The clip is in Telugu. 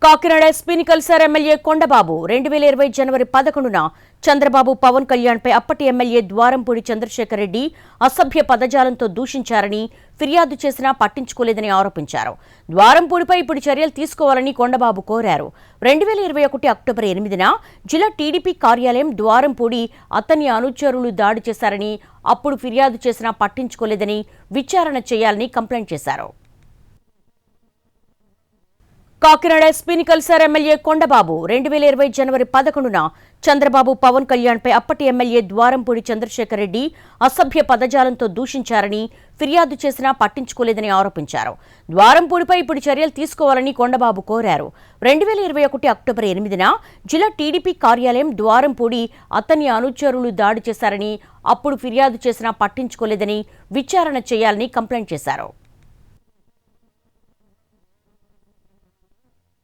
కాకినాడ ఎస్పీని కలిశారు ఎమ్మెల్యే కొండబాబు. 2020 జనవరి 11న చంద్రబాబు పవన్ కళ్యాణ్పై అప్పటి ఎమ్మెల్యే ద్వారంపూడి చంద్రశేఖర్ రెడ్డి అసభ్య పదజాలంతో దూషించారని ఫిర్యాదు చేసినా పట్టించుకోలేదని ఆరోపించారు. ద్వారంపూడిపై ఇప్పుడు చర్యలు తీసుకోవాలని కొండబాబు కోరారు. 2021 అక్టోబర్ 8న జిల్లా టీడీపీ కార్యాలయం ద్వారంపూడి అతని అనుచరులు దాడి చేశారని, అప్పుడు ఫిర్యాదు చేసినా పట్టించుకోలేదని, విచారణ చేయాలని కంప్లైంట్ చేశారు. కాకినాడ ఎస్పీని కలిశారు ఎమ్మెల్యే కొండబాబు. 2020 జనవరి 11న చంద్రబాబు పవన్ కళ్యాణ్పై అప్పటి ఎమ్మెల్యే ద్వారంపూడి చంద్రశేఖర్ రెడ్డి అసభ్య పదజాలంతో దూషించారని ఫిర్యాదు చేసినా పట్టించుకోలేదని ఆరోపించారు. ద్వారంపూడిపై ఇప్పుడు చర్యలు తీసుకోవాలని కొండబాబు కోరారు. 2021 అక్టోబర్ 8న జిల్లా టీడీపీ కార్యాలయం ద్వారంపూడి అతని అనుచరులు దాడి చేశారని, అప్పుడు ఫిర్యాదు చేసినా పట్టించుకోలేదని, విచారణ చేయాలని కంప్లైంట్ చేశారు.